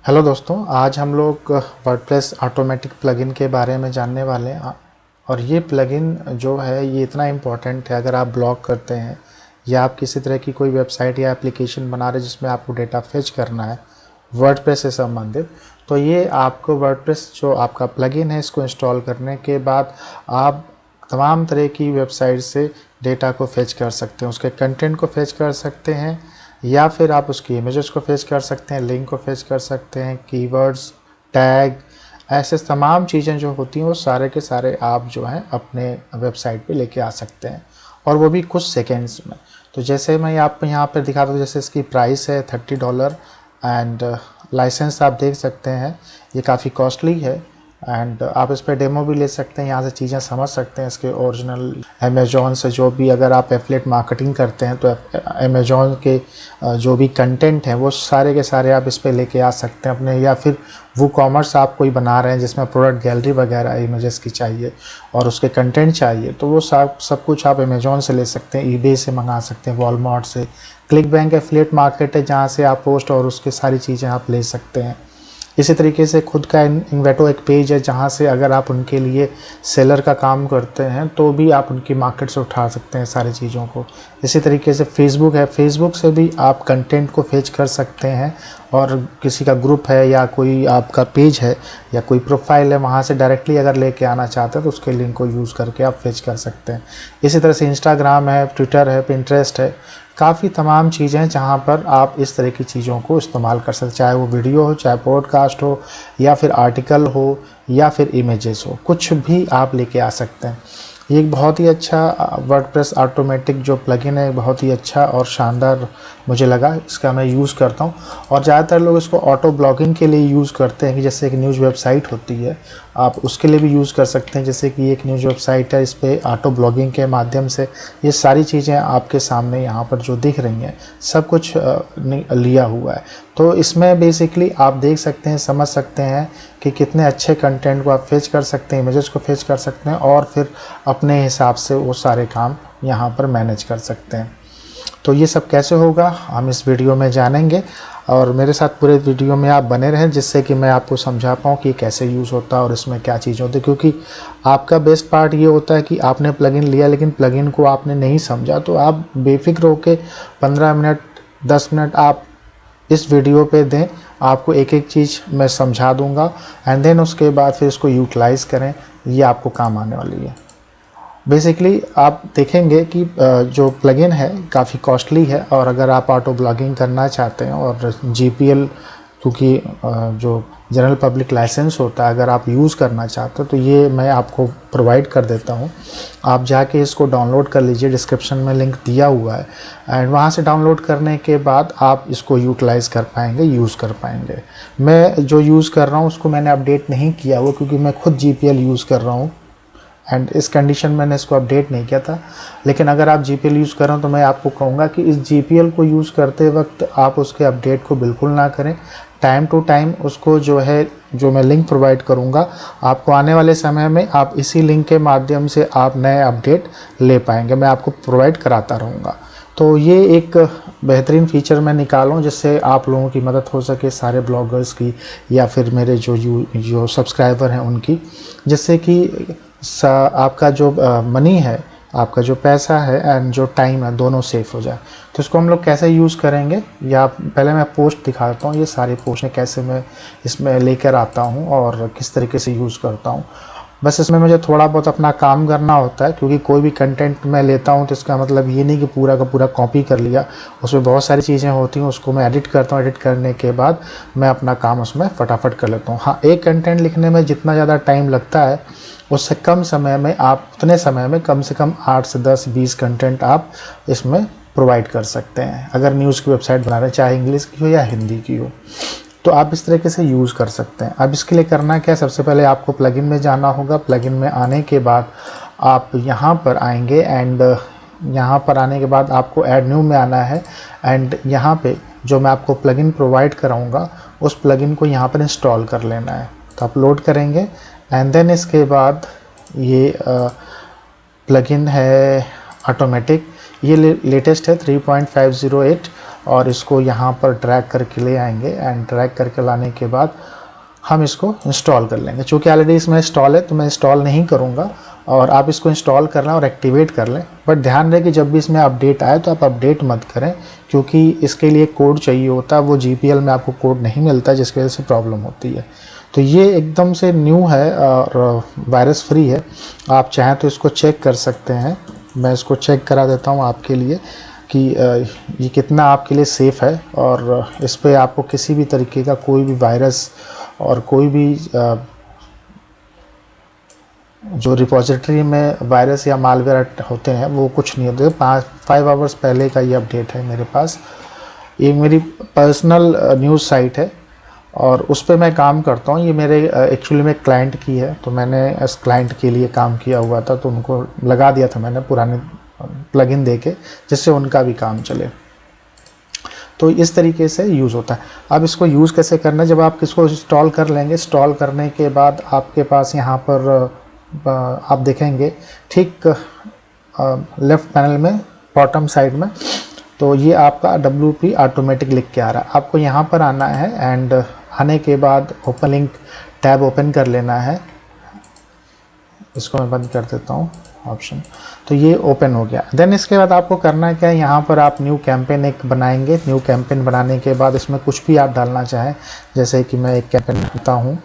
Hello दोस्तों, आज हम लोग वर्डप्रेस ऑटोमेटिक प्लगइन के बारे में जानने वाले हैं। और ये प्लगइन जो है ये इतना इम्पोर्टेंट है। अगर आप ब्लॉग करते हैं या आप किसी तरह की कोई वेबसाइट या एप्लीकेशन बना रहे हैं जिसमें आपको डेटा फेच करना है वर्डप्रेस से संबंधित, तो ये आपको वर्डप्रेस जो आपका प्लगइन है इसको इंस्टॉल करने के बाद आप तमाम तरह की वेबसाइट से डेटा को फेच कर सकते हैं, उसके कंटेंट को फेच कर सकते हैं या फिर आप उसकी इमेजेस को फेच कर सकते हैं, लिंक को फेच कर सकते हैं, कीवर्ड्स, टैग, ऐसे तमाम चीज़ें जो होती हैं वो सारे के सारे आप जो हैं अपने वेबसाइट पे लेके आ सकते हैं, और वो भी कुछ सेकेंड्स में। तो जैसे मैं आपको यहाँ पर दिखाता हूँ, जैसे इसकी प्राइस है $30 एंड लाइसेंस आप देख सकते हैं ये काफ़ी कॉस्टली है। एंड आप इस पर डेमो भी ले सकते हैं, यहाँ से चीज़ें समझ सकते हैं इसके ओरिजिनल। अमेज़ॉन से जो भी अगर आप एफिलिएट मार्केटिंग करते हैं तो अमेज़ॉन के जो भी कंटेंट हैं वो सारे के सारे आप इस पर लेके आ सकते हैं अपने, या फिर वो कॉमर्स आप कोई बना रहे हैं जिसमें प्रोडक्ट गैलरी वगैरह इमेजेस की चाहिए और उसके कंटेंट चाहिए, तो वो सब कुछ आप अमेज़ॉन से ले सकते हैं, ईबे से मंगा सकते हैं, वॉलमार्ट से। क्लिक बैंक एफिलिएट मार्केट है जहाँ से आप पोस्ट और उसके सारी चीज़ें आप ले सकते हैं। इसी तरीके से खुद का इन्वेटो एक पेज है जहाँ से अगर आप उनके लिए सेलर का काम करते हैं तो भी आप उनकी मार्केट से उठा सकते हैं सारी चीज़ों को। इसी तरीके से फेसबुक है, फेसबुक से भी आप कंटेंट को फेच कर सकते हैं, और किसी का ग्रुप है या कोई आपका पेज है या कोई प्रोफाइल है वहाँ से डायरेक्टली अगर लेके आना चाहते हैं तो उसके लिंक को यूज़ करके आप फेच कर सकते हैं। इसी तरह से इंस्टाग्राम है, ट्विटर है, पिंटरेस्ट है, काफ़ी तमाम चीज़ें हैं जहाँ पर आप इस तरह की चीज़ों को इस्तेमाल कर सकते हैं, चाहे वो वीडियो हो, चाहे पॉडकास्ट हो, या फिर आर्टिकल हो, या फिर इमेजेस हो, कुछ भी आप लेके आ सकते हैं। ये एक बहुत ही अच्छा वर्डप्रेस ऑटोमेटिक जो प्लगइन है, बहुत ही अच्छा और शानदार मुझे लगा, इसका मैं यूज़ करता हूँ। और ज़्यादातर लोग इसको ऑटो ब्लॉगिंग के लिए यूज़ करते हैं कि जैसे एक न्यूज़ वेबसाइट होती है आप उसके लिए भी यूज़ कर सकते हैं। जैसे कि एक न्यूज़ वेबसाइट है, इस पर ऑटो ब्लॉगिंग के माध्यम से ये सारी चीज़ें आपके सामने यहाँ पर जो दिख रही हैं सब कुछ लिया हुआ है। तो इसमें बेसिकली आप देख सकते हैं, समझ सकते हैं कि कितने अच्छे कंटेंट को आप फेच कर सकते हैं, इमेजेस को फेच कर सकते हैं, और फिर अपने हिसाब से वो सारे काम यहाँ पर मैनेज कर सकते हैं। तो ये सब कैसे होगा हम इस वीडियो में जानेंगे, और मेरे साथ पूरे वीडियो में आप बने रहें जिससे कि मैं आपको समझा पाऊँ कि कैसे यूज़ होता है और इसमें क्या चीज़ होती है। क्योंकि आपका बेस्ट पार्ट ये होता है कि आपने प्लगइन लिया लेकिन प्लगइन को आपने नहीं समझा, तो आप बेफिक्र होकर 15 मिनट 10 मिनट आप इस वीडियो पे दें, आपको एक एक चीज़ मैं समझा दूंगा, एंड देन उसके बाद फिर इसको यूटिलाइज़ करें, ये आपको काम आने वाली है। बेसिकली आप देखेंगे कि जो प्लगइन है काफ़ी कॉस्टली है, और अगर आप ऑटो ब्लॉगिंग करना चाहते हैं और जीपीएल, क्योंकि जो जनरल पब्लिक लाइसेंस होता है, अगर आप यूज़ करना चाहते हो तो ये मैं आपको प्रोवाइड कर देता हूँ। आप जाके इसको डाउनलोड कर लीजिए, डिस्क्रिप्शन में लिंक दिया हुआ है, एंड वहाँ से डाउनलोड करने के बाद आप इसको यूटिलाइज़ कर पाएंगे, यूज़ कर पाएंगे। मैं जो यूज़ कर रहा हूँ उसको मैंने अपडेट नहीं किया हुआ क्योंकि मैं खुद जीपीएल यूज़ कर रहा हूँ, एंड इस कंडीशन में मैंने इसको अपडेट नहीं किया था। लेकिन अगर आप जीपीएल यूज़ कर रहे हो तो मैं आपको कहूँगा कि इस जीपीएल को यूज़ करते वक्त आप उसके अपडेट को बिल्कुल ना करें। टाइम टू टाइम उसको जो है, जो मैं लिंक प्रोवाइड करूँगा आपको आने वाले समय में, आप इसी लिंक के माध्यम से आप नए अपडेट ले पाएंगे, मैं आपको प्रोवाइड कराता रहूँगा। तो ये एक बेहतरीन फ़ीचर मैं निकालूँ जिससे आप लोगों की मदद हो सके, सारे ब्लॉगर्स की या फिर मेरे जो सब्सक्राइबर हैं उनकी, जिससे कि आपका जो मनी है, आपका जो पैसा है एंड जो टाइम है, दोनों सेफ हो जाए। तो इसको हम लोग कैसे यूज़ करेंगे, या पहले मैं पोस्ट दिखाता हूँ, ये सारी पोस्टें कैसे मैं इसमें लेकर आता हूँ और किस तरीके से यूज़ करता हूँ। बस इसमें मुझे थोड़ा बहुत अपना काम करना होता है, क्योंकि कोई भी कंटेंट मैं लेता हूँ तो इसका मतलब ये नहीं कि पूरा का पूरा कॉपी कर लिया, उसमें बहुत सारी चीज़ें होती हैं, उसको मैं एडिट करता हूँ, एडिट करने के बाद मैं अपना काम उसमें फटाफट कर लेता हूँ। हाँ, एक कंटेंट लिखने में जितना ज़्यादा टाइम लगता है उससे कम समय में आप, उतने समय में कम से कम 8 से 10 20 कंटेंट आप इसमें प्रोवाइड कर सकते हैं, अगर न्यूज़ की वेबसाइट बना रहे हैं, चाहे इंग्लिश की हो या हिंदी की हो, तो आप इस तरीके से यूज़ कर सकते हैं। अब इसके लिए करना क्या है, सबसे पहले आपको प्लगइन में जाना होगा। प्लगइन में आने के बाद आप यहाँ पर आएंगे, एंड यहाँ पर आने के बाद आपको ऐड न्यू में आना है, एंड यहाँ पे जो मैं आपको प्लगइन प्रोवाइड कराऊंगा उस प्लगइन को यहाँ पर इंस्टॉल कर लेना है। तो आप लोड करेंगे, एंड देन इसके बाद ये प्लगइन है ऑटोमेटिक, ये लेटेस्ट है 3.508, और इसको यहाँ पर ड्रैग करके ले आएंगे एंड ड्रैग करके लाने के बाद हम इसको इंस्टॉल कर लेंगे। चूँकि ऑलरेडी इसमें इंस्टॉल है तो मैं इंस्टॉल नहीं करूँगा, और आप इसको इंस्टॉल कर लें और एक्टिवेट कर लें। बट ध्यान रहे कि जब भी इसमें अपडेट आए तो आप अपडेट मत करें, क्योंकि इसके लिए कोड चाहिए होता है, वो GPL में आपको कोड नहीं मिलता, जिसकी वजह से प्रॉब्लम होती है। तो ये एकदम से न्यू है और वायरस फ्री है। आप चाहें तो इसको चेक कर सकते हैं। मैं इसको चेक करा देता हूँ आपके लिए कि ये कितना आपके लिए सेफ़ है, और इस पर आपको किसी भी तरीके का कोई भी वायरस और कोई भी जो रिपोजिटरी में वायरस या मालवेयर होते हैं वो कुछ नहीं होते। 5 आवर्स पहले का ये अपडेट है मेरे पास। ये मेरी पर्सनल न्यूज़ साइट है और उस पर मैं काम करता हूँ। ये मेरे एक्चुअली में क्लाइंट की है, तो मैंने इस क्लाइंट के लिए काम किया हुआ था, तो उनको लगा दिया था मैंने पुराने प्लगइन दे के, जिससे उनका भी काम चले। तो इस तरीके से यूज़ होता है। अब इसको यूज़ कैसे करना है, जब आप इसको इंस्टॉल कर लेंगे, इंस्टॉल करने के बाद आपके पास यहाँ पर आप देखेंगे ठीक लेफ़्ट पैनल में बॉटम साइड में, तो ये आपका WP ऑटोमेटिक लिख के आ रहा है। आपको यहाँ पर आना है एंड आने के बाद ओपन लिंक टैब ओपन कर लेना है। इसको मैं बंद कर देता हूँ ऑप्शन, तो ये ओपन हो गया। देन इसके बाद आपको करना क्या है, यहाँ पर आप न्यू कैंपेन एक बनाएंगे। न्यू कैंपेन बनाने के बाद इसमें कुछ भी आप डालना चाहें, जैसे कि मैं एक कैंपेन बनाता हूँ।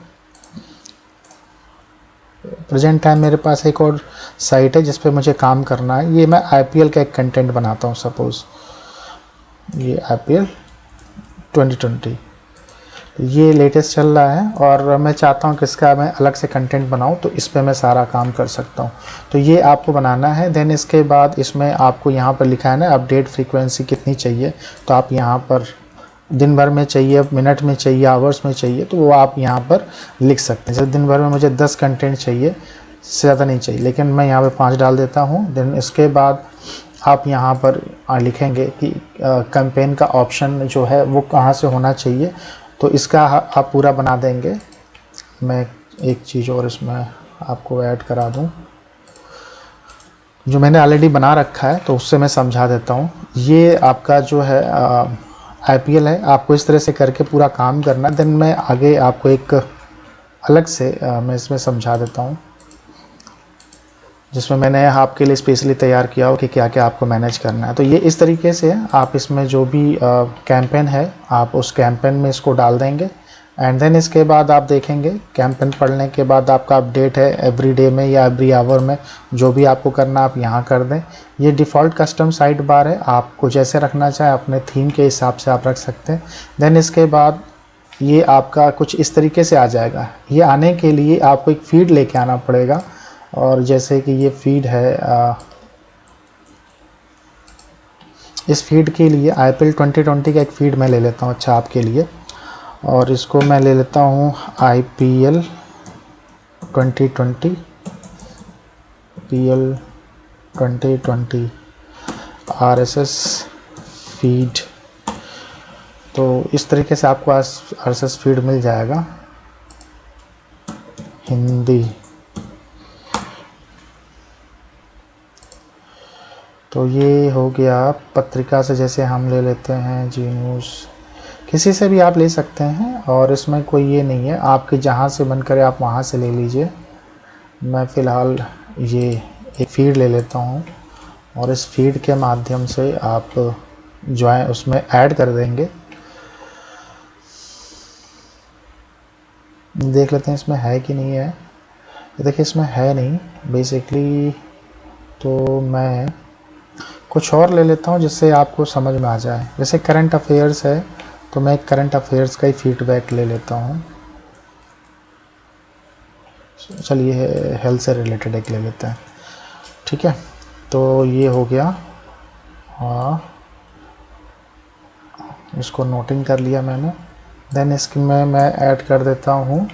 प्रेजेंट टाइम मेरे पास एक और साइट है जिस पे मुझे काम करना है। ये मैं IPL का एक कंटेंट बनाता हूँ। सपोज़ ये IPL 2020 ये लेटेस्ट चल रहा है और मैं चाहता हूँ कि इसका मैं अलग से कंटेंट बनाऊँ, तो इस पे मैं सारा काम कर सकता हूँ। तो ये आपको बनाना है। देन इसके बाद इसमें आपको यहाँ पर लिखा है ना अपडेट फ्रीक्वेंसी कितनी चाहिए, तो आप यहाँ पर दिन भर में चाहिए, मिनट में चाहिए, आवर्स में चाहिए, तो वो आप यहाँ पर लिख सकते हैं। जैसे दिन भर में मुझे 10 कंटेंट चाहिए, इससे ज़्यादा नहीं चाहिए, लेकिन मैं यहाँ पे 5 डाल देता हूँ। देन इसके बाद आप यहाँ पर लिखेंगे कि कैंपेन का ऑप्शन जो है वो कहाँ से होना चाहिए, तो इसका आप पूरा बना देंगे। मैं एक चीज़ और इसमें आपको ऐड करा दूँ, जो मैंने ऑलरेडी बना रखा है, तो उससे मैं समझा देता हूँ। ये आपका जो है IPL है, आपको इस तरह से करके पूरा काम करना। देन मैं आगे आपको एक अलग से मैं इसमें समझा देता हूँ, जिसमें मैंने आपके लिए स्पेशली तैयार किया हो कि क्या क्या आपको मैनेज करना है। तो ये इस तरीके से आप इसमें जो भी कैंपेन है, आप उस कैंपेन में इसको डाल देंगे। एंड देन इसके बाद आप देखेंगे कैंपेन पढ़ने के बाद आपका अपडेट है एवरी डे में या एवरी आवर में, जो भी आपको करना आप यहाँ कर दें। ये डिफ़ॉल्ट कस्टम साइड बार है, आपको जैसे रखना चाहे अपने थीम के हिसाब से आप रख सकते हैं। देन इसके बाद ये आपका कुछ इस तरीके से आ जाएगा। ये आने के लिए आपको एक फीड लेके आना पड़ेगा, और जैसे कि ये फीड है, इस फीड के लिए IPL 2020 का एक फीड मैं ले लेता हूँ अच्छा आपके लिए, और इसको मैं ले लेता हूँ IPL 2020 RSS फीड। तो इस तरीके से आपको RSS फीड मिल जाएगा हिंदी। तो ये हो गया पत्रिका से, जैसे हम ले लेते हैं जी न्यूज़, किसी से भी आप ले सकते हैं, और इसमें कोई ये नहीं है, आपके जहाँ से मन करे आप वहाँ से ले लीजिए। मैं फ़िलहाल ये एक फ़ीड ले लेता हूँ, और इस फीड के माध्यम से आप जो है उसमें ऐड कर देंगे। देख लेते हैं इसमें है कि नहीं है। देखिए इसमें है नहीं बेसिकली, तो मैं कुछ और ले लेता हूँ जिससे आपको समझ में आ जाए। जैसे करंट अफेयर्स है, तो मैं करंट अफेयर्स का ही फीडबैक ले लेता हूँ। चलिए हेल्थ से रिलेटेड एक ले लेते हैं, ठीक है। तो ये हो गया, हाँ इसको नोटिंग कर लिया मैंने। देन इसमें मैं ऐड कर देता हूँ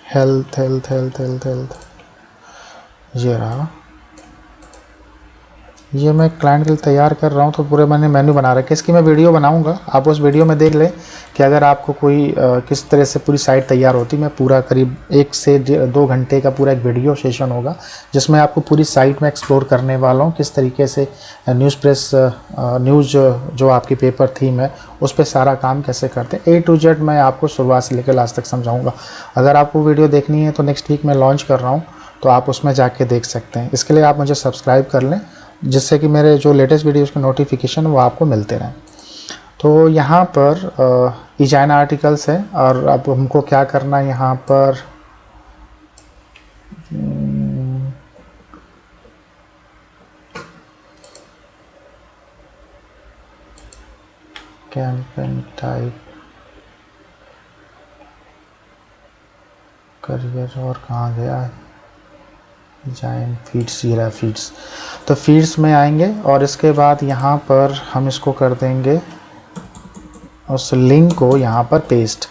health health health health health, ये रहा। ये मैं क्लाइंट के लिए तैयार कर रहा हूँ, तो पूरे मैंने मेन्यू बना रखा है। इसकी मैं वीडियो बनाऊंगा, आप उस वीडियो में देख लें कि अगर आपको कोई किस तरह से पूरी साइट तैयार होती। मैं पूरा करीब 1 से 2 घंटे का पूरा एक वीडियो सेशन होगा जिसमें आपको पूरी साइट में एक्सप्लोर करने वाला हूँ किस तरीके से न्यूज़ जो आपकी पेपर थीम है उस पर सारा काम कैसे करते हैं। A to Z मैं आपको शुरुआत से लेकर लास्ट तक समझाऊँगा। अगर आपको वीडियो देखनी है तो नेक्स्ट वीक मैं लॉन्च कर रहा हूँ, तो आप उसमें जाके देख सकते हैं। इसके लिए आप मुझे सब्सक्राइब कर लें जिससे कि मेरे जो लेटेस्ट वीडियोज़ के नोटिफिकेशन वो आपको मिलते रहें। तो यहाँ पर इजाइन आर्टिकल्स है और अब हमको क्या करना है यहाँ पर, कैंपेन टाइप करियर और कहाँ गया है, डिजाइन फीड्स, ये रहा फीड्स। तो फीड्स में आएंगे और इसके बाद यहाँ पर हम इसको कर देंगे उस लिंक को यहाँ पर पेस्ट।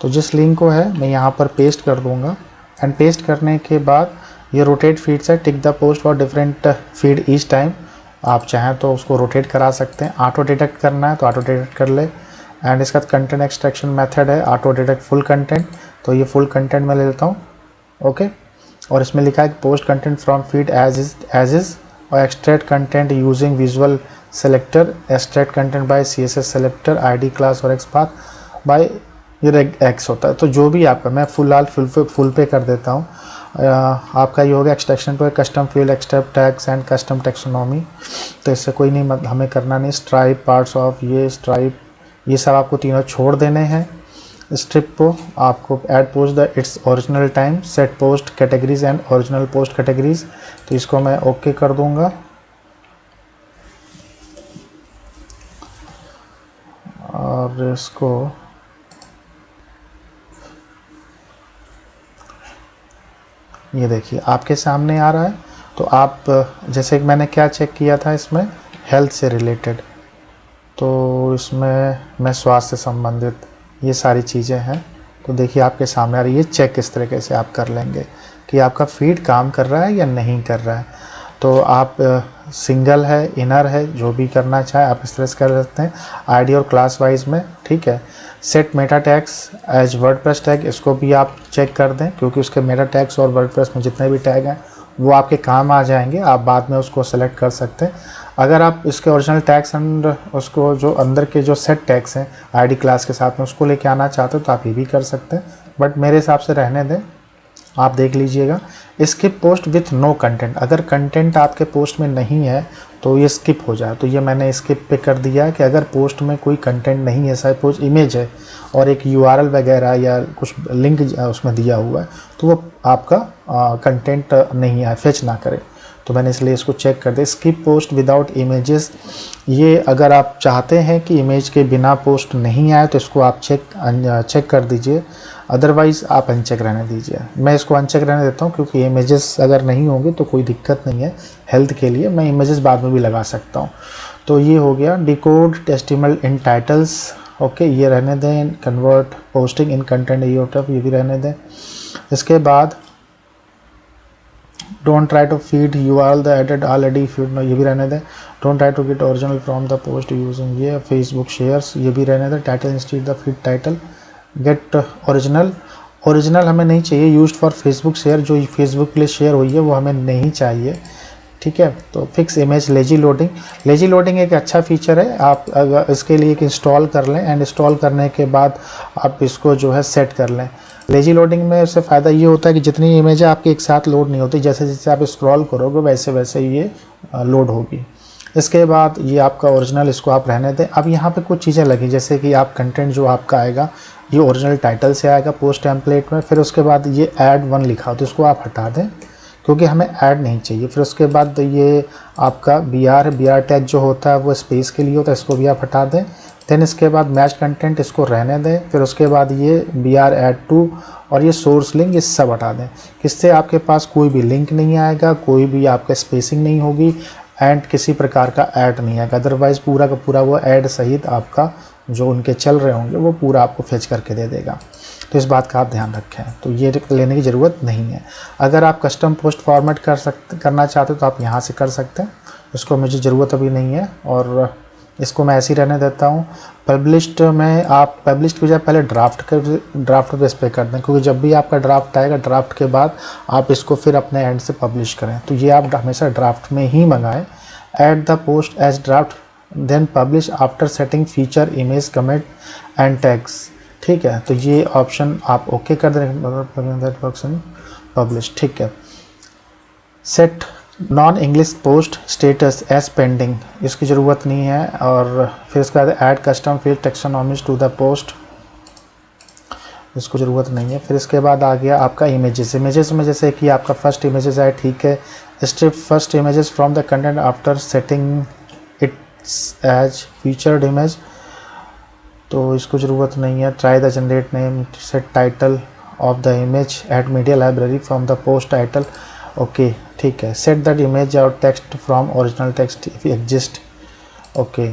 तो जिस लिंक को है मैं यहाँ पर पेस्ट कर दूँगा एंड पेस्ट करने के बाद ये रोटेट फीड्स है, tick the post for different feed each time. आप चाहें तो उसको रोटेट करा सकते हैं। ऑटो डिटेक्ट करना है तो ऑटो डिटेक्ट कर ले। एंड इसका कंटेंट एक्सट्रैक्शन मेथड है ऑटो डिटेक्ट फुल कंटेंट, तो ये फुल कंटेंट में ले लेता हूँ। ओके, और इसमें लिखा है post content from feed as is और extract content using visual selector, extract content by CSS selector, ID class और XPath बाय ये एक्स होता है। तो जो भी आपका, मैं फुल पे कर देता हूँ। आपका ये हो गया extraction to custom field, extract tags and custom taxonomy. तो इससे कोई नहीं हमें करना नहीं। स्ट्राइप, पार्ट्स ऑफ ये स्ट्राइप, ये सब आपको तीनों छोड़ देने हैं। स्ट्रिप को आपको add post the its original time, set post categories and original post categories, तो इसको मैं ओके कर दूंगा। और इसको ये देखिए आपके सामने आ रहा है। तो आप जैसे कि मैंने क्या चेक किया था इसमें, हेल्थ से रिलेटेड, तो इसमें मैं स्वास्थ्य से संबंधित ये सारी चीज़ें हैं। तो देखिए आपके सामने आ रही है। चेक किस तरीके से आप कर लेंगे कि आपका फीड काम कर रहा है या नहीं कर रहा है। तो आप सिंगल है, इनर है, जो भी करना चाहे आप इस तरह से कर सकते हैं ID और क्लास वाइज में। ठीक है, set meta tags as WordPress tag, इसको भी आप चेक कर दें क्योंकि उसके मेटा टैग्स और वर्डप्रेस में जितने भी टैग हैं वो आपके काम आ जाएंगे। आप बाद में उसको सेलेक्ट कर सकते हैं। अगर आप इसके ओरिजिनल टैग्स एंड उसको जो अंदर के जो सेट टैग्स हैं ID क्लास के साथ में उसको लेके आना चाहते हो तो आप ये भी कर सकते हैं, बट मेरे हिसाब से रहने दें। आप देख लीजिएगा। Skip post with no content, अगर कंटेंट आपके पोस्ट में नहीं है तो ये स्किप हो जाए। तो ये मैंने स्किप पे कर दिया है कि अगर पोस्ट में कोई कंटेंट नहीं है, सपोज इमेज है और एक URL वगैरह या कुछ लिंक उसमें दिया हुआ है, तो वो आपका कंटेंट नहीं है, फेच ना करे। तो मैंने इसलिए इसको चेक कर दिया। स्किप पोस्ट विदाउट इमेजेस, ये अगर आप चाहते हैं कि इमेज के बिना पोस्ट नहीं आए तो इसको आप चेक कर दीजिए, अदरवाइज़ आप अनचेक रहने दीजिए। मैं इसको अनचेक रहने देता हूँ क्योंकि इमेजेस अगर नहीं होंगे तो कोई दिक्कत नहीं है हेल्थ के लिए, मैं इमेजेस बाद में भी लगा सकता हूँ। तो ये हो गया। Decode decimal in titles, okay, ये रहने दें। Convert posting in content EOTF, ये भी रहने दें। इसके बाद don't try to feed URL the added already feed, ये भी रहने दें। Don't try to get original from the post using ये फेसबुक शेयर्स, ये भी रहने दें। Title instead the feed title, get original हमें नहीं चाहिए। यूज्ड फॉर फेसबुक शेयर, जो फेसबुक के लिए शेयर हुई है वो हमें नहीं चाहिए। ठीक है, तो फिक्स इमेज लेजी लोडिंग एक अच्छा फीचर है। आप अगर इसके लिए एक इंस्टॉल कर लें एंड इंस्टॉल करने के बाद आप इसको जो है सेट कर लें। लेजी लोडिंग में उससे फ़ायदा ये होता है कि जितनी इमेज है आपकी एक साथ लोड नहीं होती, जैसे जैसे आप स्क्रॉल करोगे वैसे वैसे ये लोड होगी। इसके बाद ये आपका ओरिजिनल, इसको आप रहने दें। अब यहाँ पे कुछ चीज़ें लगी, जैसे कि आप कंटेंट जो आपका आएगा ये ओरिजिनल टाइटल से आएगा पोस्ट टेम्पलेट में, फिर उसके बाद ये ऐड 1 लिखा हो तो इसको आप हटा दें क्योंकि हमें ऐड नहीं चाहिए। फिर उसके बाद ये आपका BR टैग जो होता है वो स्पेस के लिए होता है, इसको भी आप हटा दें। देन इसके बाद मैच कंटेंट, इसको रहने दें। फिर उसके बाद ये BR ऐड टू और ये सोर्स लिंक, ये सब हटा दें। किससे आपके पास कोई भी लिंक नहीं आएगा, कोई भी आपका स्पेसिंग नहीं होगी एंड किसी प्रकार का ऐड नहीं आएगा। अदरवाइज़ पूरा का पूरा वो ऐड सहित आपका जो उनके चल रहे होंगे वो पूरा आपको फेच करके दे देगा। तो इस बात का आप ध्यान रखें, तो ये लेने की ज़रूरत नहीं है। अगर आप कस्टम पोस्ट फॉर्मेट करना चाहते हो तो आप यहाँ से कर सकते हैं। इसको मुझे ज़रूरत अभी नहीं है और इसको मैं ऐसे ही रहने देता हूँ। पब्लिश्ड में आप पब्लिश्ड की बजाय पहले ड्राफ्ट बेस पे कर दें, क्योंकि जब भी आपका ड्राफ्ट आएगा ड्राफ्ट के बाद आप इसको फिर अपने एंड से पब्लिश करें। तो ये आप हमेशा ड्राफ्ट में ही मंगाएं। Add the post as draft then publish after setting feature image comment and tags. ठीक है, तो ये ऑप्शन आप ओके कर दें, पब्लिश। ठीक है। Set non English post status as pending, इसकी ज़रूरत नहीं है। और फिर इसके बाद add custom field taxonomies to the post, इसको ज़रूरत नहीं है। फिर इसके बाद आ गया आपका इमेजेस में जैसे कि आपका फर्स्ट इमेजेस है, ठीक है। Strip first images from the content after setting its as featured image, तो इसको ज़रूरत नहीं है। Try the generate name, set title of the image, add media library from the post title, okay ठीक है। सेट दैट इमेज और text from original text if exist, okay.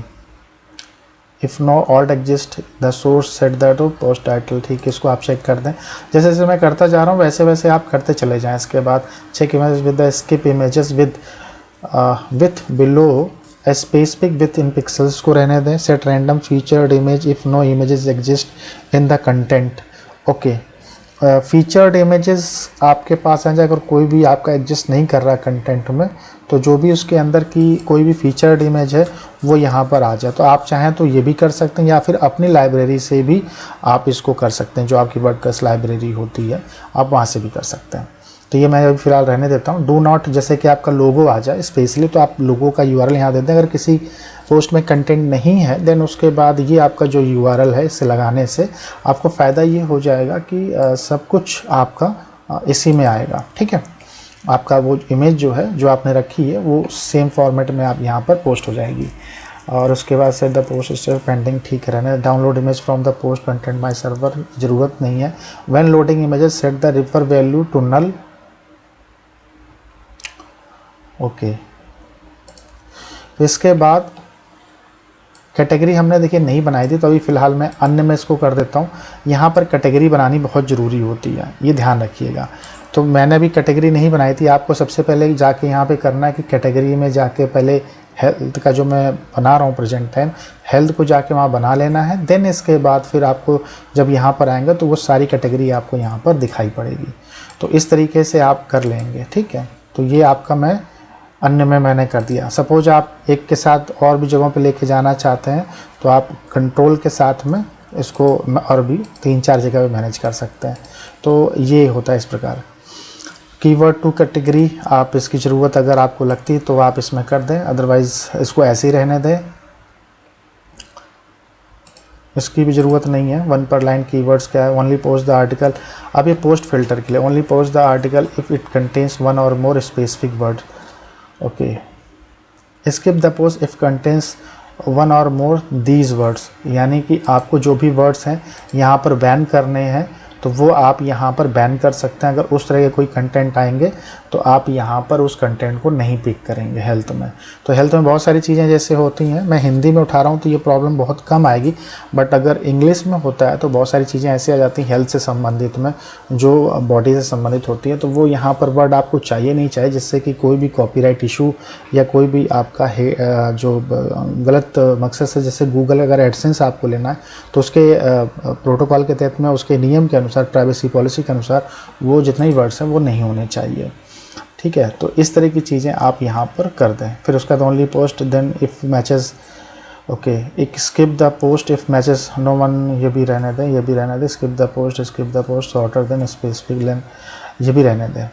If no alt exist the source set that post title, ठीक है। इसको आप check कर दें। जैसे जैसे मैं करता जा रहा हूँ वैसे वैसे आप करते चले जाएं। इसके बाद check image with the skip images with below a specific with in pixels को रहने दें। Set random featured image if no images exist in the content, okay. Featured images आपके पास आ जाए, अगर कोई भी आपका एग्जिस्ट नहीं कर रहा कंटेंट में, तो जो भी उसके अंदर की कोई भी फीचर्ड इमेज है वो यहाँ पर आ जाए। तो आप चाहें तो ये भी कर सकते हैं, या फिर अपनी लाइब्रेरी से भी आप इसको कर सकते हैं। जो आपकी वर्डप्रेस लाइब्रेरी होती है आप वहाँ से भी कर सकते हैं। तो ये मैं अभी फ़िलहाल रहने देता हूँ। डू नॉट, जैसे कि आपका लोगो आ जाए स्पेशली, तो आप लोगो का यूआरएल यहाँ देते हैं। अगर किसी पोस्ट में कंटेंट नहीं है देन उसके बाद ये आपका जो यूआरएल है इसे लगाने से आपको फ़ायदा ये हो जाएगा कि सब कुछ आपका इसी में आएगा, ठीक है। आपका वो इमेज जो है जो आपने रखी है वो सेम फॉर्मेट में आप यहाँ पर पोस्ट हो जाएगी। और उसके बाद set the post status pending, ठीक रहना है। Download image from the post content my server, ज़रूरत नहीं है। When loading images set the refer value to null, okay. इसके बाद कैटेगरी हमने देखिए नहीं बनाई थी, तो अभी फ़िलहाल मैं अन्य में इसको कर देता हूँ। यहाँ पर कैटेगरी बनानी बहुत ज़रूरी होती है, ये ध्यान रखिएगा। तो मैंने अभी कैटेगरी नहीं बनाई थी। आपको सबसे पहले जाके यहाँ पे करना है कि कैटेगरी में जाके पहले हेल्थ का जो मैं बना रहा हूँ प्रेजेंट टाइम, हेल्थ को जाके वहाँ बना लेना है। देन इसके बाद फिर आपको जब यहाँ पर आएंगे तो वो सारी कैटेगरी आपको यहाँ पर दिखाई पड़ेगी। तो इस तरीके से आप कर लेंगे, ठीक है। तो ये आपका मैं अन्य में मैंने कर दिया। सपोज आप एक के साथ और भी जगहों पे लेके जाना चाहते हैं तो आप कंट्रोल के साथ में इसको और भी 3-4 जगह पे मैनेज कर सकते हैं। तो ये होता है इस प्रकार। कीवर्ड टू कैटेगरी, आप इसकी ज़रूरत अगर आपको लगती है तो आप इसमें कर दें, अदरवाइज़ इसको ऐसे ही रहने दें, इसकी भी ज़रूरत नहीं है। 1 पर लाइन कीवर्ड्स क्या है, ओनली पोस्ट द आर्टिकल। अब ये पोस्ट फिल्टर के लिए only post the article if it contains 1 और more specific word, okay. Skip the post if contains 1 और मोर दीज वर्ड्स, यानी कि आपको जो भी वर्ड्स हैं यहाँ पर बैन करने हैं तो वो आप यहाँ पर बैन कर सकते हैं। अगर उस तरह के कोई कंटेंट आएंगे तो आप यहाँ पर उस कंटेंट को नहीं पिक करेंगे हेल्थ में। तो हेल्थ में बहुत सारी चीज़ें जैसे होती हैं, मैं हिंदी में उठा रहा हूँ तो ये प्रॉब्लम बहुत कम आएगी, बट अगर इंग्लिश में होता है तो बहुत सारी चीज़ें ऐसे आ जाती हैं हेल्थ से संबंधित में, जो बॉडी से संबंधित होती है। तो वो यहाँ पर वर्ड आपको चाहिए नहीं चाहिए, जिससे कि कोई भी कॉपीराइट इशू या कोई भी आपका जो गलत मकसद से, जैसे गूगल अगर एडसेंस आपको लेना है तो उसके प्रोटोकॉल के तहत में उसके नियम के अनुसार, प्राइवेसी पॉलिसी के अनुसार वो जितने ही वर्ड्स हैं वो नहीं होने चाहिए, ठीक है। तो इस तरह की चीज़ें आप यहाँ पर कर दें। फिर उसका only post then if matches, okay. एक skip the post if matches no one, ये भी रहने दें, ये भी रहने दें। Skip the post shorter than specific length, ये भी रहने दें,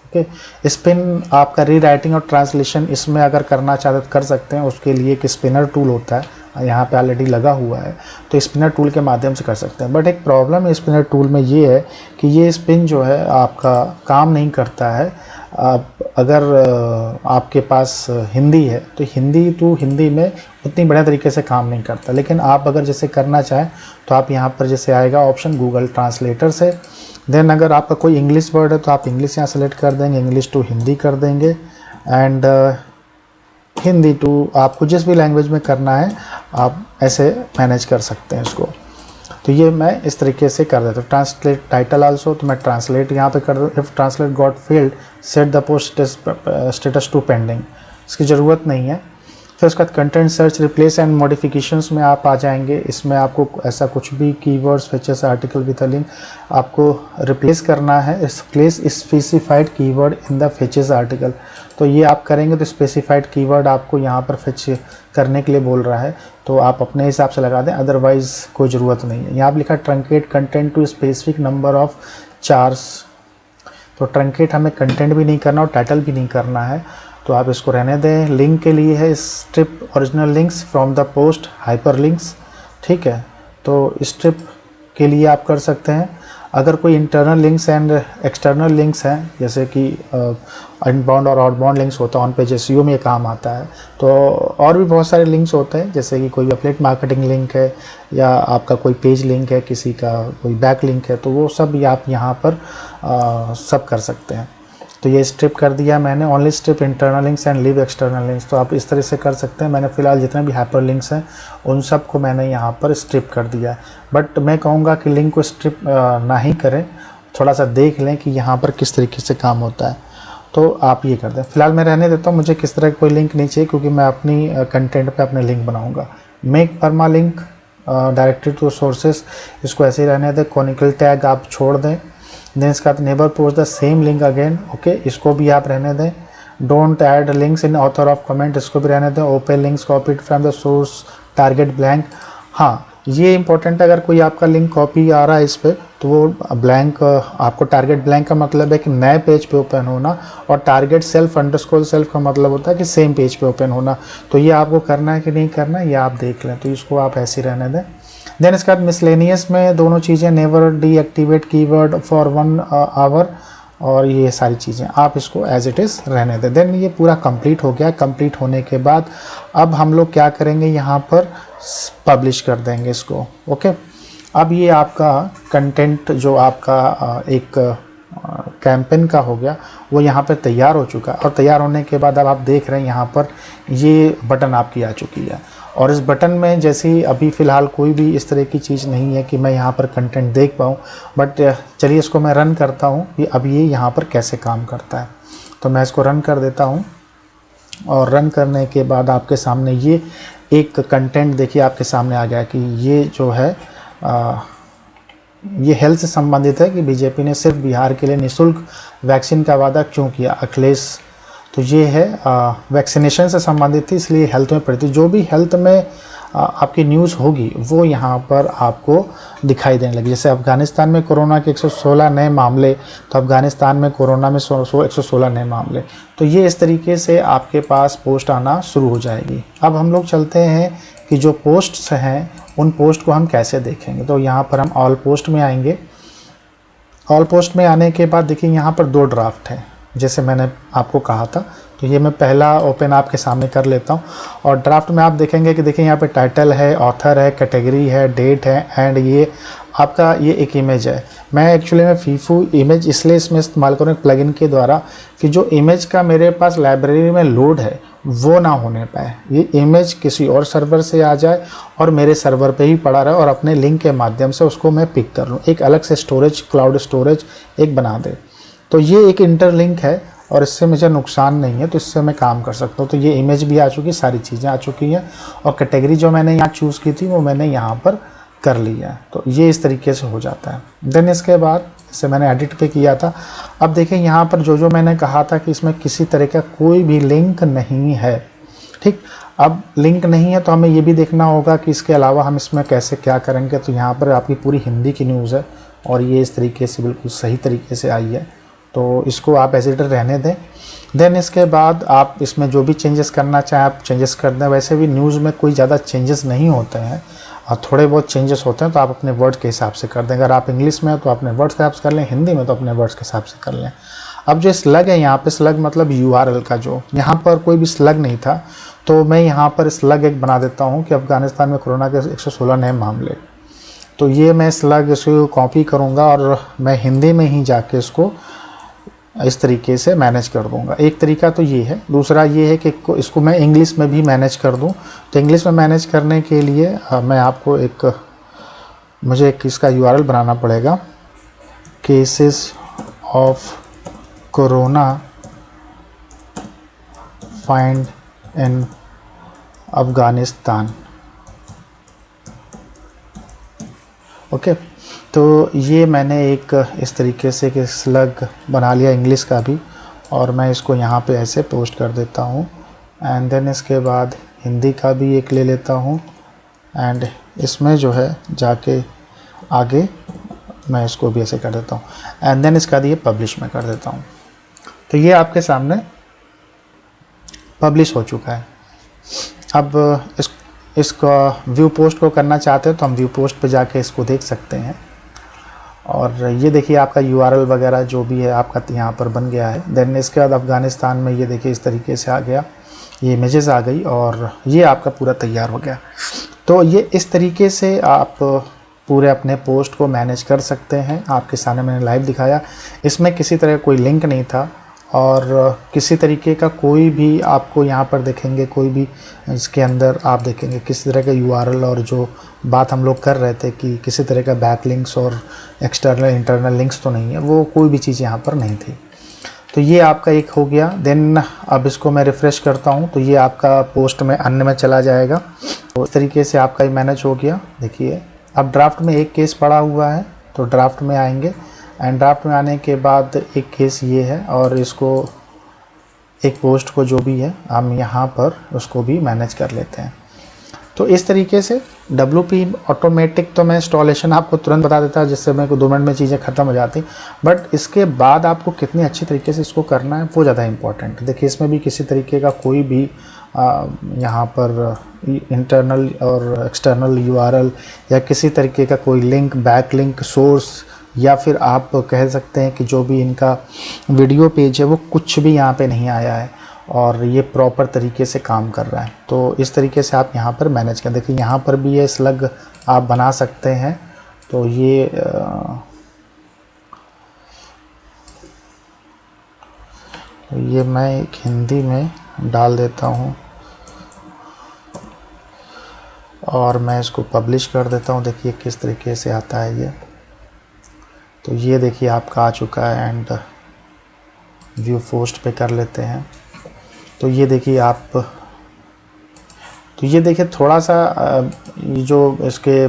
ओके। स्पिन आपका रीराइटिंग और ट्रांसलेशन इसमें अगर करना चाहते तो कर सकते हैं। उसके लिए एक स्पिनर टूल होता है, यहाँ पे ऑलरेडी लगा हुआ है, तो स्पिनर टूल के माध्यम से कर सकते हैं। बट एक प्रॉब्लम है स्पिनर टूल में ये है कि ये स्पिन जो है आपका काम नहीं करता है। अगर आपके पास हिंदी है तो हिंदी टू हिंदी में उतनी बढ़िया तरीके से काम नहीं करता। लेकिन आप अगर जैसे करना चाहें तो आप यहाँ पर जैसे आएगा ऑप्शन गूगल ट्रांसलेटर से, देन अगर आपका कोई इंग्लिश वर्ड है तो आप इंग्लिश यहाँ सेलेक्ट कर देंगे, इंग्लिश टू हिंदी कर देंगे, एंड हिंदी टू आपको जिस भी लैंग्वेज में करना है आप ऐसे मैनेज कर सकते हैं इसको। तो ये मैं इस तरीके से कर देता हूँ। ट्रांसलेट टाइटल आल्सो, तो मैं ट्रांसलेट यहाँ पे कर दूँ। If translate got failed set the post status to pending, इसकी ज़रूरत नहीं है। फिर उसके बाद content search, replace and modifications में आप आ जाएंगे। इसमें आपको ऐसा कुछ भी keywords, features, article with a link आपको रिप्लेस करना है। Replace specified keyword in the features article, तो ये आप करेंगे तो स्पेसिफाइड कीवर्ड आपको यहाँ पर फिच करने के लिए बोल रहा है, तो आप अपने हिसाब से लगा दें, अदरवाइज़ कोई ज़रूरत नहीं है। यहाँ पर लिखा truncate content to specific number of chars, तो ट्रंकेट हमें कंटेंट भी नहीं करना और टाइटल भी नहीं करना है, तो आप इसको रहने दें। लिंक के लिए है strip original links from the post hyper links, ठीक है, तो स्ट्रिप के लिए आप कर सकते हैं। अगर कोई internal links and external links हैं, जैसे कि इनबाउंड और आउटबाउंड लिंक्स होता है, ऑन पेज एसईओ में ये काम आता है। तो और भी बहुत सारे लिंक्स होते हैं, जैसे कि कोई एफिलिएट मार्केटिंग लिंक है या आपका कोई पेज लिंक है, किसी का कोई बैक लिंक है, तो वो सब भी आप यहाँ पर सब कर सकते हैं। तो ये स्ट्रिप कर दिया मैंने, only strip internal links and leave external links, तो आप इस तरह से कर सकते हैं। मैंने फ़िलहाल जितने भी हाइपर लिंक्स हैं उन सब को मैंने यहाँ पर स्ट्रिप कर दिया है। बट मैं कहूँगा कि लिंक को स्ट्रिप ना ही करें, थोड़ा सा देख लें कि यहाँ पर किस तरीके से काम होता है, तो आप ये कर दें। फ़िलहाल मैं रहने देता हूँ, मुझे किस तरह कोई लिंक नहीं चाहिए, क्योंकि मैं अपनी कंटेंट पे अपने लिंक बनाऊँगा। Make Parma link directly to sources, इसको ऐसे ही रहने दें। कॉनिकल टैग आप छोड़ दें। देन इसका never post the same link again, okay, इसको भी आप रहने दें। Don't add links in author of comment, इसको भी रहने दें। Open links copied from the source target blank, हाँ ये इंपॉर्टेंट है। अगर कोई आपका लिंक कॉपी आ रहा है इस पर, तो वो ब्लैंक, आपको टारगेट ब्लैंक का मतलब है कि नए पेज पे ओपन होना, और टारगेट सेल्फ अंडरस्कोर सेल्फ का मतलब होता है कि सेम पेज पे ओपन होना। तो ये आपको करना है कि नहीं करना है, ये आप देख लें, तो इसको आप ऐसे ही रहने दें। देन इसके बाद मिसलेनियस में दोनों चीज़ें, never deactivate keyword for 1 hour, और ये सारी चीज़ें आप इसको एज इट इज़ रहने दें। देन ये पूरा कंप्लीट हो गया। कंप्लीट होने के बाद अब हम लोग क्या करेंगे, यहाँ पर पब्लिश कर देंगे इसको, ओके। अब ये आपका कंटेंट जो आपका एक कैंपेन का हो गया, वो यहाँ पर तैयार हो चुका है। और तैयार होने के बाद अब आप देख रहे हैं यहाँ पर ये बटन आपकी आ चुकी है, और इस बटन में जैसे ही अभी फ़िलहाल कोई भी इस तरह की चीज़ नहीं है कि मैं यहाँ पर कंटेंट देख पाऊँ, बट चलिए इसको मैं रन करता हूँ कि अब ये यहाँ पर कैसे काम करता है। तो मैं इसको रन कर देता हूँ, और रन करने के बाद आपके सामने ये एक कंटेंट देखिए आपके सामने आ गया कि ये जो है ये हेल्थ से संबंधित है कि बीजेपी ने सिर्फ बिहार के लिए निःशुल्क वैक्सीन का वादा क्यों किया, अखिलेश। तो ये है वैक्सीनेशन से संबंधित थी, इसलिए हेल्थ में पड़ती। जो भी हेल्थ में आपकी न्यूज़ होगी वो यहाँ पर आपको दिखाई देने लगी। जैसे अफ़गानिस्तान में कोरोना के 116 नए मामले, तो अफ़गानिस्तान में कोरोना में 116 नए मामले, तो ये इस तरीके से आपके पास पोस्ट आना शुरू हो जाएगी। अब हम लोग चलते हैं कि जो पोस्ट्स हैं उन पोस्ट को हम कैसे देखेंगे। तो यहाँ पर हम ऑल पोस्ट में आएंगे। ऑल पोस्ट में आने के बाद देखिए यहाँ पर 2 ड्राफ्ट हैं, जैसे मैंने आपको कहा था। तो ये मैं पहला ओपन आपके सामने कर लेता हूँ, और ड्राफ्ट में आप देखेंगे कि देखिए यहाँ पे टाइटल है, ऑथर है, कैटेगरी है, डेट है, एंड ये आपका ये एक इमेज है। मैं एक्चुअली में फीफू इमेज इसलिए इसमें इस्तेमाल करूँ प्लगइन के द्वारा कि जो इमेज का मेरे पास लाइब्रेरी में लोड है वो ना होने पाए, ये इमेज किसी और सर्वर से आ जाए और मेरे सर्वर पे ही पड़ा रहे, और अपने लिंक के माध्यम से उसको मैं पिक कर लूँ, एक अलग से स्टोरेज, क्लाउड स्टोरेज एक बना दे। तो ये एक इंटरलिंक है और इससे मुझे नुकसान नहीं है, तो इससे मैं काम कर सकता हूँ। तो ये इमेज भी आ चुकी, सारी चीज़ें आ चुकी हैं, और कैटेगरी जो मैंने यहाँ चूज़ की थी वो मैंने यहाँ पर कर लिया है। तो ये इस तरीके से हो जाता है। देन इसके बाद इसे मैंने एडिट पे किया था। अब देखिए यहाँ पर जो मैंने कहा था कि इसमें किसी तरह का कोई भी लिंक नहीं है, ठीक। अब लिंक नहीं है तो हमें ये भी देखना होगा कि इसके अलावा हम इसमें कैसे क्या करेंगे। तो यहाँ पर आपकी पूरी हिंदी की न्यूज़ है, और ये इस तरीके से बिल्कुल सही तरीके से आई है, तो इसको आप एज इट रहने दें। देन इसके बाद आप इसमें जो भी चेंजेस करना चाहें आप चेंजेस कर दें। वैसे भी न्यूज़ में कोई ज़्यादा चेंजेस नहीं होते हैं, और थोड़े बहुत चेंजेस होते हैं तो आप अपने वर्ड के हिसाब से कर दें। अगर आप इंग्लिश में हैं तो अपने वर्ड्स के हिसाब से कर लें, हिंदी में तो अपने वर्ड्स के हिसाब से कर लें। अब जो स्लग है यहाँ पे, स्लग मतलब URL का, जो यहाँ पर कोई भी स्लग नहीं था, तो मैं यहाँ पर स्लग एक बना देता हूँ कि अफ़गानिस्तान में कोरोना के 116 नए मामले। तो ये मैं स्लग इसको कॉपी करूँगा और मैं हिंदी में ही जाके इसको इस तरीके से मैनेज कर दूंगा। एक तरीका तो ये है। दूसरा ये है कि इसको मैं इंग्लिश में भी मैनेज कर दूं। तो इंग्लिश में मैनेज करने के लिए मैं आपको मुझे एक इसका URL बनाना पड़ेगा, cases of corona find in Afghanistan. Okay, तो ये मैंने एक इस तरीके से कि स्लग बना लिया इंग्लिश का भी, और मैं इसको यहाँ पे ऐसे पोस्ट कर देता हूँ। एंड देन इसके बाद हिंदी का भी एक ले लेता हूँ, एंड इसमें जो है जाके आगे मैं इसको भी ऐसे कर देता हूँ, एंड देन इसका ये पब्लिश में कर देता हूँ। तो ये आपके सामने पब्लिश हो चुका है। अब इसका व्यू पोस्ट को करना चाहते हो तो हम व्यू पोस्ट पे जाके इसको देख सकते हैं। और ये देखिए आपका URL वगैरह जो भी है आपका यहाँ पर बन गया है। देन इसके बाद अफ़गानिस्तान में ये देखिए इस तरीके से आ गया, ये इमेजेस आ गई और ये आपका पूरा तैयार हो गया। तो ये इस तरीके से आप पूरे अपने पोस्ट को मैनेज कर सकते हैं। आपके सामने मैंने लाइव दिखाया, इसमें किसी तरह कोई लिंक नहीं था और किसी तरीके का कोई भी आपको यहाँ पर देखेंगे, कोई भी इसके अंदर आप देखेंगे किसी तरह का URL, और जो बात हम लोग कर रहे थे कि किसी तरह का बैक लिंक्स और एक्सटर्नल इंटरनल लिंक्स तो नहीं है, वो कोई भी चीज़ यहाँ पर नहीं थी। तो ये आपका एक हो गया। देन अब इसको मैं रिफ़्रेश करता हूँ तो ये आपका पोस्ट में अन्य में चला जाएगा। तो इस तरीके से आपका ये मैनेज हो गया। देखिए अब ड्राफ्ट में एक केस पड़ा हुआ है, तो ड्राफ्ट में आएंगे, एंड ड्राफ्ट में आने के बाद एक केस ये है, और इसको एक पोस्ट को जो भी है हम यहाँ पर उसको भी मैनेज कर लेते हैं। तो इस तरीके से WP ऑटोमेटिक तो मैं इंस्टॉलेशन आपको तुरंत बता देता है, जिससे मेरे को 2 मिनट में चीज़ें ख़त्म हो जाती, बट इसके बाद आपको कितनी अच्छी तरीके से इसको करना है वो ज़्यादा इम्पॉर्टेंट। देखिए इसमें भी किसी तरीके का कोई भी यहाँ पर इंटरनल और एक्सटर्नल URL या किसी तरीके का कोई लिंक, बैक लिंक, सोर्स, या फिर आप कह सकते हैं कि जो भी इनका वीडियो पेज है वो कुछ भी यहाँ पे नहीं आया है, और ये प्रॉपर तरीके से काम कर रहा है। तो इस तरीके से आप यहाँ पर मैनेज कर, देखिए यहाँ पर भी ये स्लग आप बना सकते हैं। तो ये मैं एक हिंदी में डाल देता हूँ और मैं इसको पब्लिश कर देता हूँ। देखिए किस तरीके से आता है ये। तो ये देखिए आपका आ चुका है, एंड व्यू पोस्ट पे कर लेते हैं। तो ये देखिए आप, तो ये देखिए थोड़ा सा जो इसके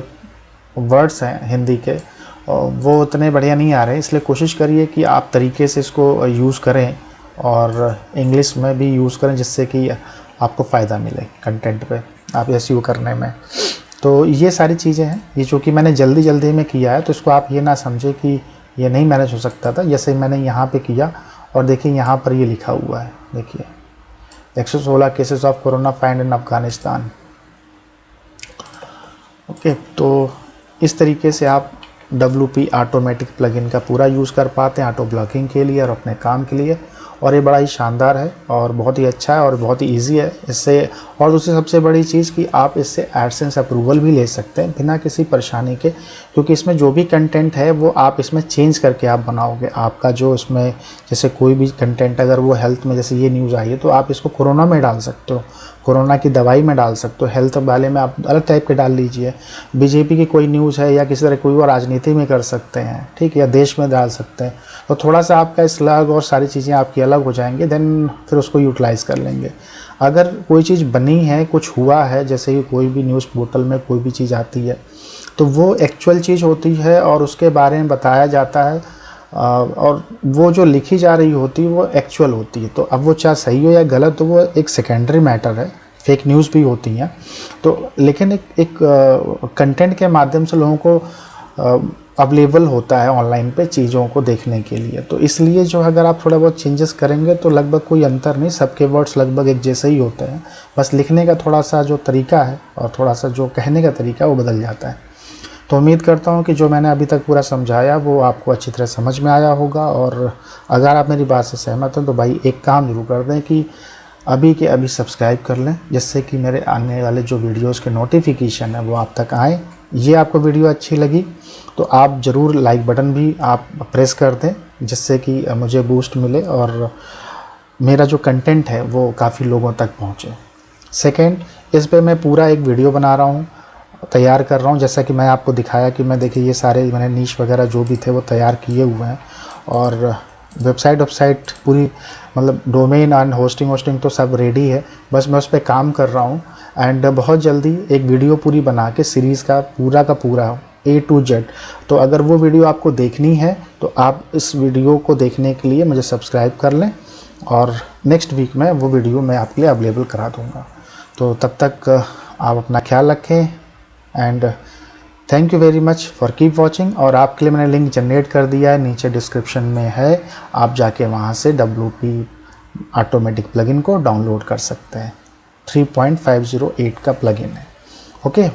वर्ड्स हैं हिंदी के वो उतने बढ़िया नहीं आ रहे, इसलिए कोशिश करिए कि आप तरीके से इसको यूज़ करें और इंग्लिश में भी यूज़ करें, जिससे कि आपको फ़ायदा मिले कंटेंट पे आप SEO करने में। तो ये सारी चीज़ें हैं, ये जो कि मैंने जल्दी में किया है, तो इसको आप ये ना समझे कि ये नहीं मैनेज हो सकता था। जैसे मैंने यहाँ पे किया और देखिए यहाँ पर ये लिखा हुआ है, देखिए 116 cases of corona find in Afghanistan. Okay, तो इस तरीके से आप WP ऑटोमेटिक प्लगइन का पूरा यूज़ कर पाते हैं ऑटो ब्लॉकिंग के लिए और अपने काम के लिए, और ये बड़ा ही शानदार है और बहुत ही अच्छा है और बहुत ही इजी है इससे। और दूसरी सबसे बड़ी चीज़ कि आप इससे एडसेंस अप्रूवल भी ले सकते हैं बिना किसी परेशानी के, क्योंकि इसमें जो भी कंटेंट है वो आप इसमें चेंज करके आप बनाओगे। आपका जो इसमें जैसे कोई भी कंटेंट अगर वो हेल्थ में, जैसे ये न्यूज़ आई है, तो आप इसको कोरोना में डाल सकते हो, कोरोना की दवाई में डाल सकते हो, हेल्थ वाले में आप अलग टाइप के डाल लीजिए, BJP की कोई न्यूज़ है या किसी तरह कोई और राजनीति में कर सकते हैं, ठीक है, या देश में डाल सकते हैं। तो थोड़ा सा आपका स्लग और सारी चीज़ें आपकी अलग हो जाएंगे, देन फिर उसको यूटिलाइज़ कर लेंगे। अगर कोई चीज़ बनी है, कुछ हुआ है, जैसे कि कोई भी न्यूज़ पोर्टल में कोई भी चीज़ आती है तो वो एक्चुअल चीज़ होती है और उसके बारे में बताया जाता है, और वो जो लिखी जा रही होती है वो एक्चुअल होती है। तो अब वो चाहे सही हो या गलत हो, वो एक सेकेंडरी मैटर है। फेक न्यूज़ भी होती हैं, तो लेकिन एक कंटेंट के माध्यम से लोगों को अवेलेबल होता है ऑनलाइन पे चीज़ों को देखने के लिए। तो इसलिए जो अगर आप थोड़ा बहुत चेंजेस करेंगे तो लगभग कोई अंतर नहीं, सबके वर्ड्स लगभग एक जैसे ही होते हैं, बस लिखने का थोड़ा सा जो तरीका है और थोड़ा सा जो कहने का तरीका है वो बदल जाता है। तो उम्मीद करता हूँ कि जो मैंने अभी तक पूरा समझाया वो आपको अच्छी तरह समझ में आया होगा। और अगर आप मेरी बात से सहमत हैं तो भाई एक काम ज़रूर कर दें कि अभी के अभी सब्सक्राइब कर लें, जिससे कि मेरे आने वाले जो वीडियोस के नोटिफिकेशन है वो आप तक आए। ये आपको वीडियो अच्छी लगी तो आप ज़रूर लाइक बटन भी आप प्रेस कर दें, जिससे कि मुझे बूस्ट मिले और मेरा जो कंटेंट है वो काफ़ी लोगों तक पहुँचे। सेकेंड, इस पे मैं पूरा एक वीडियो बना रहा हूँ, तैयार कर रहा हूँ, जैसा कि मैं आपको दिखाया कि मैं देखिए ये सारे मैंने नीश वगैरह जो भी थे वो तैयार किए हुए हैं, और वेबसाइट पूरी मतलब डोमेन एंड होस्टिंग तो सब रेडी है, बस मैं उस पर काम कर रहा हूँ। एंड बहुत जल्दी एक वीडियो पूरी बना के सीरीज़ का पूरा A to Z। तो अगर वो वीडियो आपको देखनी है तो आप इस वीडियो को देखने के लिए मुझे सब्सक्राइब कर लें, और नेक्स्ट वीक में वो वीडियो मैं आपके लिए अवेलेबल करा दूँगा। तो तब तक आप अपना ख्याल रखें, and thank you very much for keep watching. और आपके लिए मैंने लिंक जनरेट कर दिया है, नीचे डिस्क्रिप्शन में है, आप जाके वहाँ से WP ऑटोमेटिक प्लगइन को डाउनलोड कर सकते हैं। 3.508 का प्लगइन है। ओके,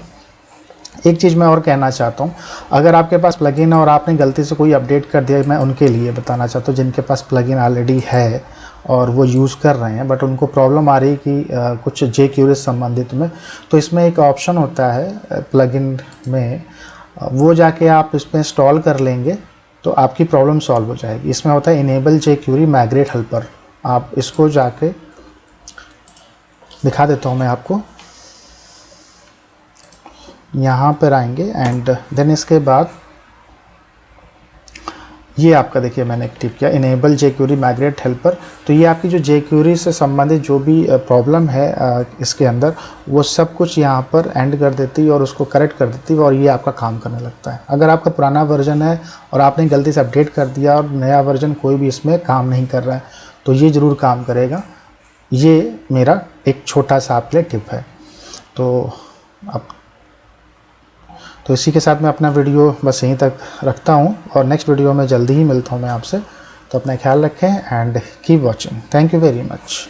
एक चीज़ मैं और कहना चाहता हूँ, अगर आपके पास प्लगइन है और आपने गलती से कोई अपडेट कर दिया, मैं उनके लिए बताना चाहता हूँ जिनके पास प्लगइन ऑलरेडी है और वो यूज़ कर रहे हैं, बट उनको प्रॉब्लम आ रही है कि कुछ jQuery संबंधित में। तो इसमें एक ऑप्शन होता है प्लगइन में, वो जाके आप इसमें इंस्टॉल कर लेंगे तो आपकी प्रॉब्लम सॉल्व हो जाएगी। इसमें होता है इनेबल jQuery माइग्रेट हेल्पर। आप इसको जाके दिखा देता हूँ मैं आपको, यहाँ पर आएंगे एंड देन इसके बाद ये आपका देखिए मैंने टिप किया इनेबल jQuery माइग्रेट हेल्पर। तो ये आपकी जो jQuery से संबंधित जो भी प्रॉब्लम है इसके अंदर, वो सब कुछ यहाँ पर एंड कर देती है और उसको करेक्ट कर देती है, और ये आपका काम करने लगता है। अगर आपका पुराना वर्जन है और आपने गलती से अपडेट कर दिया और नया वर्जन कोई भी इसमें काम नहीं कर रहा है, तो ये ज़रूर काम करेगा। ये मेरा एक छोटा सा आपके लिए टिप है। तो इसी के साथ मैं अपना वीडियो बस यहीं तक रखता हूँ, और नेक्स्ट वीडियो में जल्दी ही मिलता हूँ मैं आपसे। तो अपना ख्याल रखें and keep watching. Thank you very much.